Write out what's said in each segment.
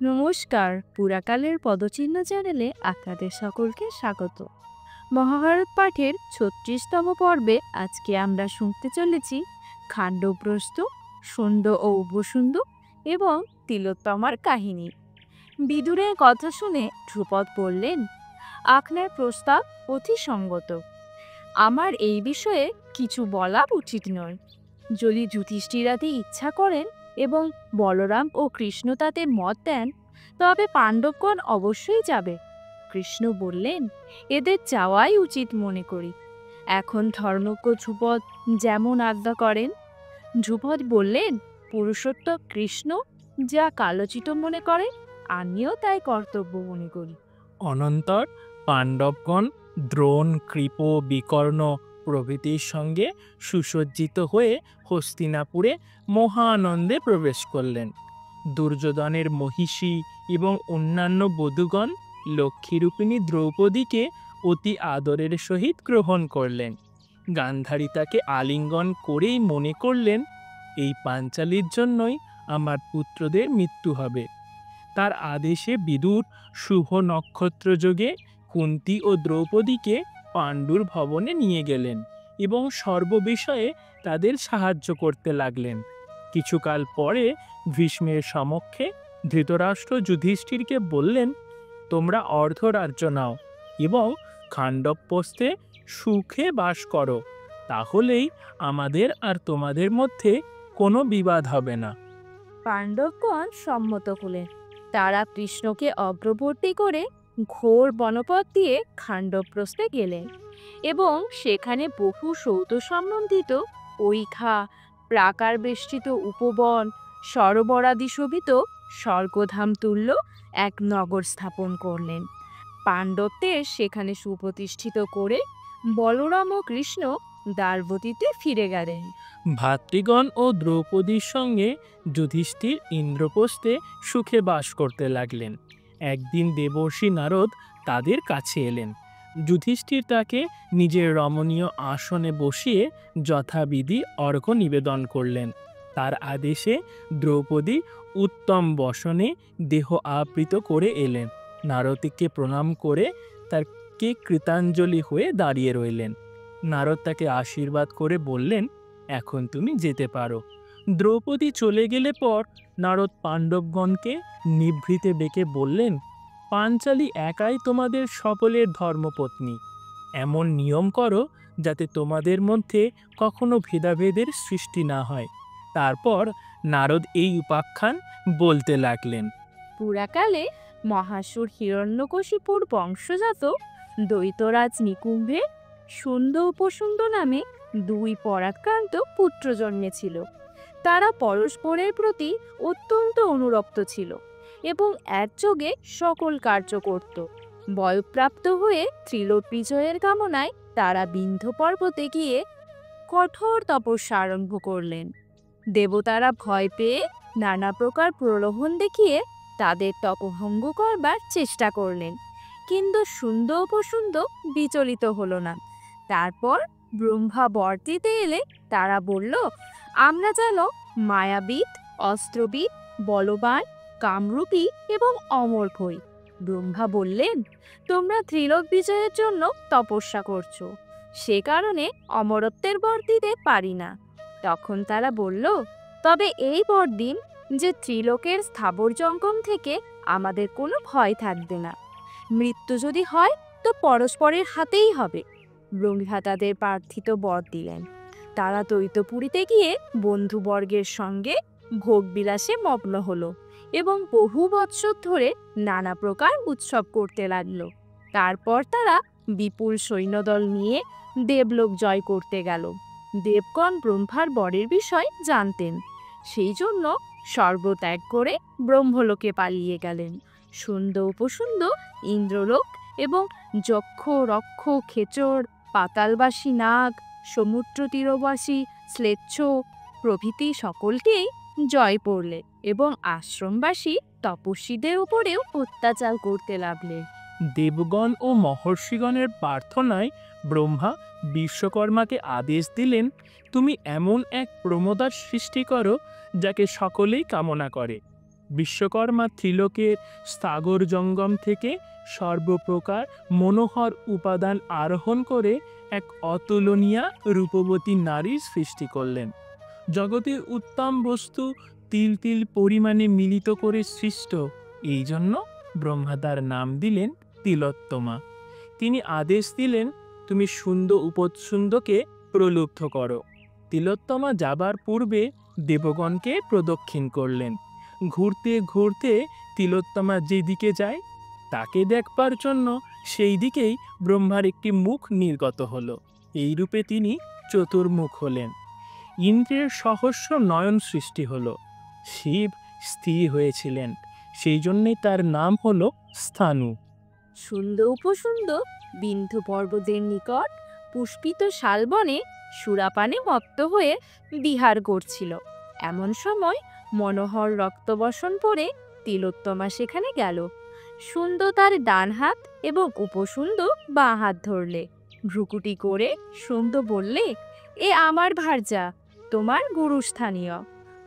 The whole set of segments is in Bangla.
নমস্কার, পুরাকালের পদচিহ্ন চ্যানেলে আপনাদের সকলকে স্বাগত। মহাভারত পাঠের ৩৬তম পর্বে আজকে আমরা শুনতে চলেছি খাণ্ডবপ্রস্থ, সুন্দ ও উপসুন্দ এবং তিলোত্তমার কাহিনী। বিদুরের কথা শুনে ধ্রুপদ বললেন, আপনার প্রস্তাব অতি সঙ্গত। আমার এই বিষয়ে কিছু বলা উচিত নয়। যদি যুধিষ্ঠিরাদি ইচ্ছা করেন এবং বলরাম ও কৃষ্ণ তাতে মত দেন, তবে পাণ্ডবগণ অবশ্যই যাবে। কৃষ্ণ বললেন, এদের যাওয়াই উচিত মনে করি। এখন ধর্মজ্ঞ ধ্রুপদ যেমন আজ্ঞা করেন। ধ্রুপদ বললেন, পুরুষোত্তম কৃষ্ণ যা কালোচিত মনে করেন, আমিও তাই কর্তব্য মনে করি। অনন্তর পাণ্ডবগণ দ্রোণ, কৃপ, বিকর্ণ প্রভৃতির সঙ্গে সুসজ্জিত হয়ে হস্তিনাপুরে মহা আনন্দে প্রবেশ করলেন। দুর্যোধনের মহিষী এবং অন্যান্য বধূগণ লক্ষ্মীরূপিণী দ্রৌপদীকে অতি আদরের সহিত গ্রহণ করলেন। গান্ধারী তাকে আলিঙ্গন করেই মনে করলেন, এই পাঞ্চালীর জন্যই আমার পুত্রদের মৃত্যু হবে। তার আদেশে বিদুর শুভ নক্ষত্র যোগে কুন্তী ও দ্রৌপদীকে পাণ্ডুর ভবনে নিয়ে গেলেন এবং সর্ববিষয়ে তাদের সাহায্য করতে লাগলেন। কিছুকাল পরে ভীষ্মের সমক্ষে ধৃতরাষ্ট্র যুধিষ্ঠিরকে বললেন, তোমরা অর্ধরাজ্য নাও এবং খাণ্ডবপ্রস্থে সুখে বাস করো, তাহলেই আমাদের আর তোমাদের মধ্যে কোনো বিবাদ হবে না। পাণ্ডবগণ সম্মত হলেন। তারা কৃষ্ণকে অগ্রবর্তী করে ঘোর বনপথ দিয়ে খাণ্ডবপ্রস্থে গেলেন এবং সেখানে বহু সৌত সম্বন্ধিত ঐখা, প্রাকার বেষ্টিত উপবন, সরোবরাদি শোভিত স্বর্গধাম তুল্য এক নগর স্থাপন করলেন। পাণ্ডবদের সেখানে সুপ্রতিষ্ঠিত করে বলরাম ও কৃষ্ণ দ্বারবতীতে ফিরে গেলেন। ভাতৃগণ ও দ্রৌপদীর সঙ্গে যুধিষ্ঠির ইন্দ্রপ্রস্থে সুখে বাস করতে লাগলেন। একদিন দেবর্ষি নারদ তাদের কাছে এলেন। যুধিষ্ঠির তাকে নিজের রমণীয় আসনে বসিয়ে যথাবিধি অর্ঘ্য নিবেদন করলেন। তার আদেশে দ্রৌপদী উত্তম বসনে দেহ আবৃত করে এলেন। নারদকে প্রণাম করে তাকে কৃতাঞ্জলি হয়ে দাঁড়িয়ে রইলেন। নারদ তাকে আশীর্বাদ করে বললেন, এখন তুমি যেতে পারো। দ্রৌপদী চলে গেলে পর নারদ পাণ্ডবগণকে নিভৃতে ডেকে বললেন, পাঞ্চালী একাই তোমাদের সকলের ধর্মপত্নী। এমন নিয়ম করো যাতে তোমাদের মধ্যে কখনো ভেদাভেদের সৃষ্টি না হয়। তারপর নারদ এই উপাখ্যান বলতে লাগলেন। পুরাকালে মহাসুর হিরণ্যকশিপুর বংশজাত দৈত্যরাজ নিকুম্ভের সুন্দ উপসুন্দ নামে দুই পরাক্রান্ত পুত্র জন্মেছিল। তারা পরস্পরের প্রতি অত্যন্ত অনুরক্ত ছিল এবং একযোগে সকল কার্য করত। বয়ঃপ্রাপ্ত হয়ে ত্রিলোক বিজয়ের কামনায় তারা বিন্ধ্য পর্বতে গিয়ে কঠোর তপস্যা আরম্ভ করলেন। দেবতারা ভয় পেয়ে নানা প্রকার প্রলোভন দেখিয়ে তাদের তপভঙ্গ করবার চেষ্টা করলেন, কিন্তু সুন্দ উপসুন্দ বিচলিত হলো না। তারপর ব্রহ্মা বর দিতে এলে তারা বলল, আমরা যেন মায়াবিদ, অস্ত্রবিদ, বলবান, কামরূপী এবং অমর হই। ব্রহ্মা বললেন, তোমরা ত্রিলোক বিজয়ের জন্য তপস্যা করছো, সে কারণে অমরত্বের বর দিতে পারি না। তখন তারা বলল, তবে এই বর দিন যে ত্রিলোকের স্থাবর জঙ্গম থেকে আমাদের কোনো ভয় থাকবে না। মৃত্যু যদি হয় তো পরস্পরের হাতেই হবে। ব্রহ্মা তাদের প্রার্থিত বর দিলেন। তারা দৈত্যপুরীতে গিয়ে বন্ধুবর্গের সঙ্গে ভোগবিলাসে মগ্ন হলো এবং বহু বৎসর ধরে নানা প্রকার উৎসব করতে লাগলো। তারপর তারা বিপুল সৈন্যদল নিয়ে দেবলোক জয় করতে গেল। দেবগণ ব্রহ্মার বরের বিষয় জানতেন, সেই জন্য সর্বত্যাগ করে ব্রহ্মলোকে পালিয়ে গেলেন। সুন্দ উপসুন্দ ইন্দ্রলোক এবং যক্ষ, রক্ষ, খেচর, পাতালবাসী নাগ, সমুদ্র তীরবাসী শ্লেচ্ছ প্রভৃতি সকলকেই জয় পড়লে এবং আশ্রমবাসী তপস্বীদের উপরেও অত্যাচার করতে লাগলে। দেবগণ ও মহর্ষিগণের প্রার্থনায় ব্রহ্মা বিশ্বকর্মাকে আদেশ দিলেন, তুমি এমন এক প্রমদার সৃষ্টি করো যাকে সকলেই কামনা করে। বিশ্বকর্মা ত্রিলোকের সাগর জঙ্গম থেকে সর্বপ্রকার মনোহর উপাদান আরোহণ করে এক অতুলনীয় রূপবতী নারীর সৃষ্টি করলেন। জগতের উত্তম বস্তু তিল তিল পরিমাণে মিলিত করে সৃষ্ট, এই জন্য ব্রহ্মা তার নাম দিলেন তিলোত্তমা। তিনি আদেশ দিলেন, তুমি সুন্দর উপসুন্দকে প্রলুব্ধ করো। তিলোত্তমা যাবার পূর্বে দেবগণকে প্রদক্ষিণ করলেন। ঘুরতে ঘুরতে তিলোত্তমা যেদিকে যায় তাকে দেখবার জন্য সেই দিকেই ব্রহ্মার একটি মুখ নির্গত হলো। এই রূপে তিনি চতুর্মুখ হলেন। ইন্দ্রের সহস্র নয়ন সৃষ্টি হলো। শিব স্থির হয়েছিলেন, সেই জন্যই তার নাম হলো স্থাণু। সুন্দর উপসুন্দ বিন্ধ্য পর্বতের নিকট পুষ্পিত শালবনে সুরাপানে মত্ত হয়ে বিহার করছিল। এমন সময় মনোহর রক্তবসন পরে তিলোত্তমা সেখানে গেল। সুন্দ তার ডান হাত এবং উপসুন্দ বাঁ হাত ধরলে। ভ্রুকুটি করে সুন্দ বললে, এ আমার ভার্যা, তোমার গুরুস্থানীয়।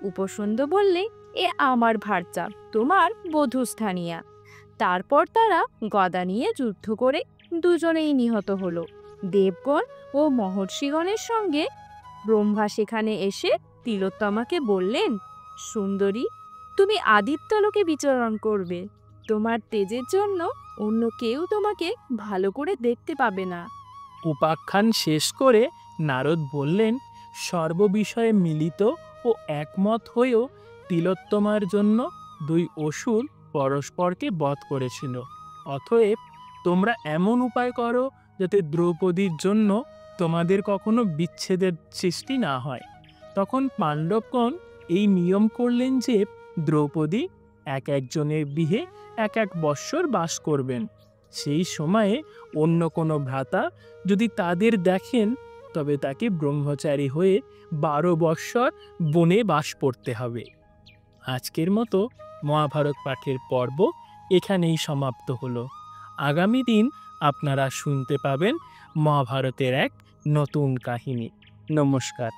উপসুন্দ বললে, এ আমার ভার্যা, তোমার বধূস্থানীয়া। তারপর তারা গদা নিয়ে যুদ্ধ করে দুজনেই নিহত হলো। দেবগণ ও মহর্ষিগণের সঙ্গে ব্রহ্মা সেখানে এসে তিলোত্তমাকে বললেন, সুন্দরী, তুমি আদিত্যলোকে বিচরণ করবে। তোমার তেজের জন্য অন্য কেউ তোমাকে ভালো করে দেখতে পাবে না। উপাখ্যান শেষ করে নারদ বললেন, সর্ববিষয়ে মিলিত ও একমত হয়েও তিলোত্তমার জন্য দুই অসুর পরস্পরকে বধ করেছিল। অতএব তোমরা এমন উপায় করো যাতে দ্রৌপদীর জন্য তোমাদের কখনো বিচ্ছেদের সৃষ্টি না হয়। তখন পাণ্ডবগণ এই নিয়ম করলেন যে দ্রৌপদী এক একজনের গৃহে এক এক বৎসর বাস করবেন। সেই সময়ে অন্য কোনো ভ্রাতা যদি তাদের দেখেন, তবে তাকে ব্রহ্মচারী হয়ে 12 বৎসর বনে বাস করতে হবে। আজকের মতো মহাভারত পাঠের পর্ব এখানেই সমাপ্ত হলো। আগামী দিন আপনারা শুনতে পাবেন মহাভারতের এক নতুন কাহিনী। নমস্কার।